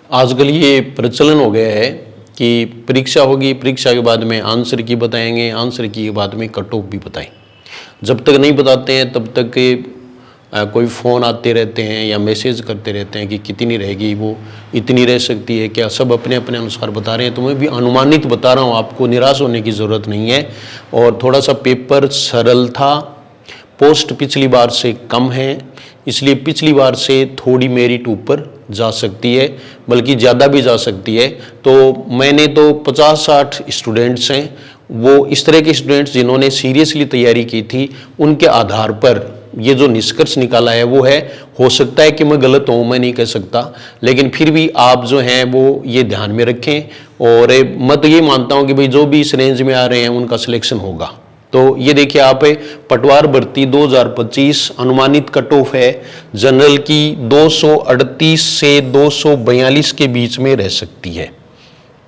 आजकल ये प्रचलन हो गया है कि परीक्षा होगी, परीक्षा के बाद में आंसर की बताएंगे, आंसर की बाद में कट ऑफ भी बताएं। जब तक नहीं बताते हैं तब तक कोई फ़ोन आते रहते हैं या मैसेज करते रहते हैं कि कितनी रहेगी, वो इतनी रह सकती है क्या। सब अपने अपने अनुसार बता रहे हैं, तो मैं भी अनुमानित बता रहा हूँ, आपको निराश होने की ज़रूरत नहीं है। और थोड़ा सा पेपर सरल था, पोस्ट पिछली बार से कम है, इसलिए पिछली बार से थोड़ी मेरिट ऊपर जा सकती है, बल्कि ज़्यादा भी जा सकती है। तो मैंने तो 50-60 स्टूडेंट्स हैं, वो इस तरह के स्टूडेंट्स जिन्होंने सीरियसली तैयारी की थी, उनके आधार पर ये जो निष्कर्ष निकाला है वो है। हो सकता है कि मैं गलत हूँ, मैं नहीं कह सकता, लेकिन फिर भी आप जो हैं वो ये ध्यान में रखें। और मैं तो ये मानता हूँ कि भाई जो भी इस रेंज में आ रहे हैं उनका सिलेक्शन होगा। तो ये देखिए आप, पटवार भर्ती 2025 अनुमानित कट ऑफ है जनरल की 238 से 242 के बीच में रह सकती है।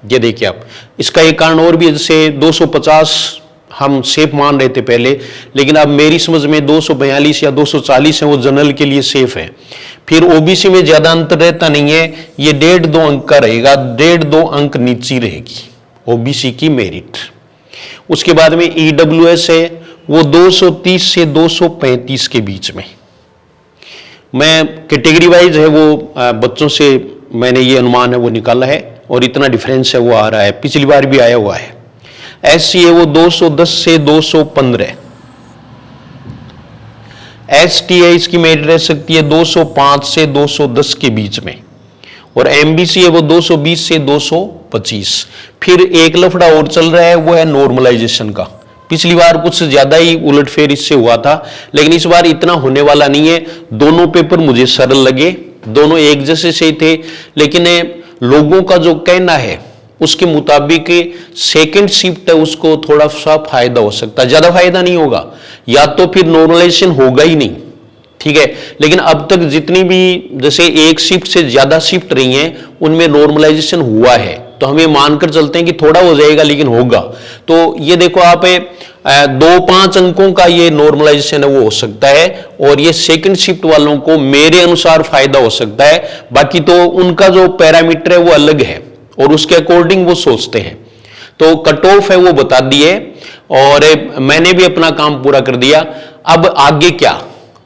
ये देखिए आप, इसका एक कारण और भी है, जैसे 250 हम सेफ मान रहे थे पहले, लेकिन अब मेरी समझ में 242 या 240 है वो जनरल के लिए सेफ है। फिर ओबीसी में ज्यादा अंतर रहता नहीं है, ये 1.5-2 अंक का रहेगा, 1.5-2 अंक नीचे रहेगी ओबीसी की मेरिट। उसके बाद में ईडब्ल्यूएस है वो 230 से 235 के बीच में। मैं कैटेगरी वाइज है वो बच्चों से मैंने ये अनुमान है वो निकाला है, और इतना डिफरेंस है वो आ रहा है, पिछली बार भी आया हुआ है। एससी है वो 210 से 215, एसटी है इसकी मेरिट रह सकती है 205 से 210 के बीच में, और एमबीसी है वो 220 से 225। फिर एक लफड़ा और चल रहा है, वो है नॉर्मलाइजेशन का। पिछली बार कुछ ज्यादा ही उलटफेर इससे हुआ था, लेकिन इस बार इतना होने वाला नहीं है। दोनों पेपर मुझे सरल लगे, दोनों एक जैसे से थे, लेकिन लोगों का जो कहना है उसके मुताबिक सेकंड शिफ्ट है उसको थोड़ा सा फायदा हो सकता है, ज्यादा फायदा नहीं होगा, या तो फिर नॉर्मलाइजेशन होगा ही नहीं, ठीक है। लेकिन अब तक जितनी भी जैसे एक शिफ्ट से ज्यादा शिफ्ट रही हैं उनमें नॉर्मलाइजेशन हुआ है, तो हमें मानकर चलते हैं कि थोड़ा हो जाएगा लेकिन होगा। तो ये देखो आप, 2-5 अंकों का ये नॉर्मलाइजेशन है वो हो सकता है, और ये सेकंड शिफ्ट वालों को मेरे अनुसार फायदा हो सकता है। बाकी तो उनका जो पैरामीटर है वो अलग है और उसके अकॉर्डिंग वो सोचते हैं। तो कट ऑफ है वो बता दिए, और मैंने भी अपना काम पूरा कर दिया। अब आगे क्या,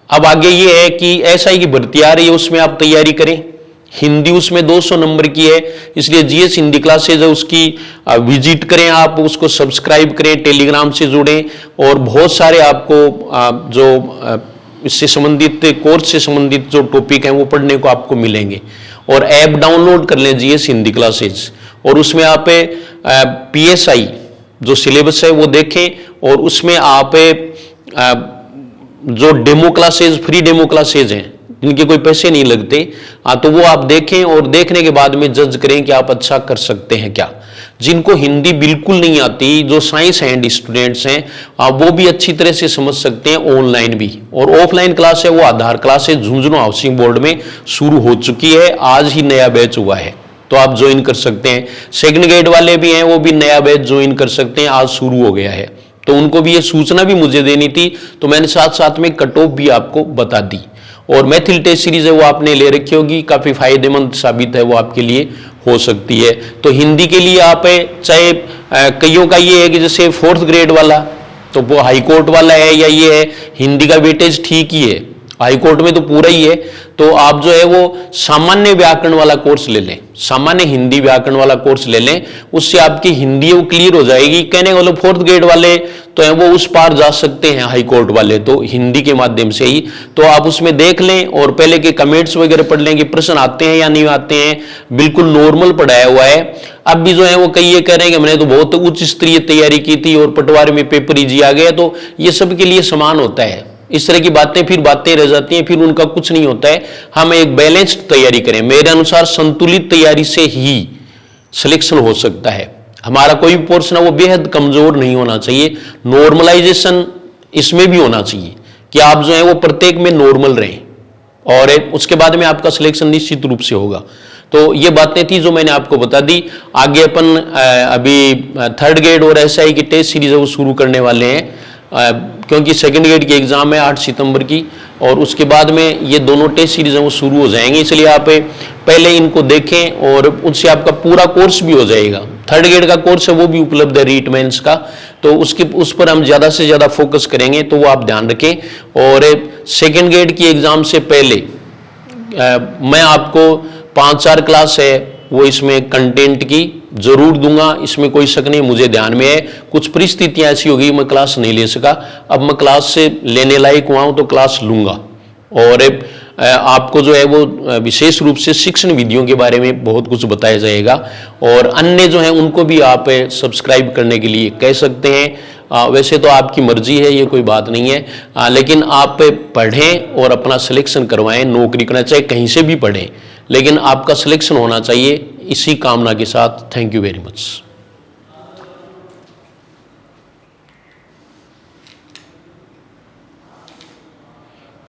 अब आगे ये है कि एसआई की भर्ती आ रही है, उसमें आप तैयारी करें। हिंदी उसमें 200 नंबर की है, इसलिए जीएस हिंदी क्लासेज है उसकी विजिट करें, आप उसको सब्सक्राइब करें, टेलीग्राम से जुड़ें, और बहुत सारे आपको जो इससे संबंधित कोर्स से संबंधित जो टॉपिक हैं वो पढ़ने को आपको मिलेंगे। और ऐप डाउनलोड कर लें जीएस हिंदी क्लासेज, और उसमें आप पीएसआई जो सिलेबस है वो देखें, और उसमें आप जो demo classes, free demo classes हैं जिनके कोई पैसे नहीं लगते, तो वो आप देखें, और देखने के बाद में जज करें कि आप अच्छा कर सकते हैं क्या। जिनको हिंदी बिल्कुल नहीं आती, जो साइंस हैंड स्टूडेंट्स हैं, वो भी अच्छी तरह से समझ सकते हैं ऑनलाइन भी। और ऑफलाइन क्लास है वो आधार क्लास है, झुंझुनू हाउसिंग बोर्ड में शुरू हो चुकी है, आज ही नया बैच हुआ है, तो आप ज्वाइन कर सकते हैं। सेकंड ग्रेड वाले भी हैं, वो भी नया बैच ज्वाइन कर सकते हैं, आज शुरू हो गया है, तो उनको भी ये सूचना भी मुझे देनी थी, तो मैंने साथ साथ में कट ऑफ भी आपको बता दी। और मैथिल टेस्ट सीरीज है वो आपने ले रखी होगी, काफी फायदेमंद साबित है वो आपके लिए हो सकती है। तो हिंदी के लिए आप चाहे कईयों का ये है कि जैसे 4th ग्रेड वाला तो वो हाई कोर्ट वाला है, या ये है हिंदी का वेटेज ठीक ही है, हाई कोर्ट में तो पूरा ही है, तो आप जो है वो सामान्य व्याकरण वाला कोर्स ले लें, सामान्य हिंदी व्याकरण वाला कोर्स ले लें, उससे आपकी हिंदी वो क्लियर हो जाएगी। कहने वाले 4th ग्रेड वाले तो है वो उस पार जा सकते हैं, हाई कोर्ट वाले तो हिंदी के माध्यम से ही, तो आप उसमें देख लें, और पहले के कमेंट्स वगैरह पढ़ लें कि प्रश्न आते हैं या नहीं आते हैं, बिल्कुल नॉर्मल पढ़ाया हुआ है। अब भी जो है वो कई ये कह रहे हैं कि मैंने तो बहुत उच्च स्तरीय तैयारी की थी और पटवारी में पेपर इजी आ गया, तो ये सबके लिए समान होता है। इस तरह की बातें फिर बातें रह जाती हैं, फिर उनका कुछ नहीं होता है। हम एक बैलेंस्ड तैयारी करें, मेरे अनुसार संतुलित तैयारी से ही सिलेक्शन हो सकता है। हमारा कोई भी पोर्शन है वो बेहद कमजोर नहीं होना चाहिए, नॉर्मलाइजेशन इसमें भी होना चाहिए कि आप जो है वो प्रत्येक में नॉर्मल रहें, और उसके बाद में आपका सिलेक्शन निश्चित रूप से होगा। तो ये बातें थी जो मैंने आपको बता दी। आगे अपन अभी 3rd ग्रेड और एसआई की टेस्ट सीरीज है वो शुरू करने वाले हैं, क्योंकि 2nd ग्रेड की एग्जाम है 8 सितंबर की, और उसके बाद में ये दोनों टेस्ट सीरीज हैं वो शुरू हो जाएंगे, इसलिए आप पहले इनको देखें और उससे आपका पूरा कोर्स भी हो जाएगा। थर्ड ग्रेड का कोर्स है वो भी उपलब्ध है रीट मेंस का, तो उस पर हम ज़्यादा से ज़्यादा फोकस करेंगे, तो वो आप ध्यान रखें। और सेकेंड ग्रेड की एग्ज़ाम से पहले मैं आपको 5-4 क्लास है वो इसमें कंटेंट की जरूर दूंगा, इसमें कोई शक नहीं, मुझे ध्यान में है। कुछ परिस्थितियां ऐसी हो गई मैं क्लास नहीं ले सका, अब मैं क्लास से लेने लायक हुआ हूं तो क्लास लूंगा। और आपको जो है वो विशेष रूप से शिक्षण विधियों के बारे में बहुत कुछ बताया जाएगा, और अन्य जो है उनको भी आप सब्सक्राइब करने के लिए कह सकते हैं। वैसे तो आपकी मर्जी है, ये कोई बात नहीं है, लेकिन आप पढ़ें और अपना सिलेक्शन करवाएं, नौकरी करना चाहे कहीं से भी पढ़ें, लेकिन आपका सिलेक्शन होना चाहिए, इसी कामना के साथ थैंक यू वेरी मच।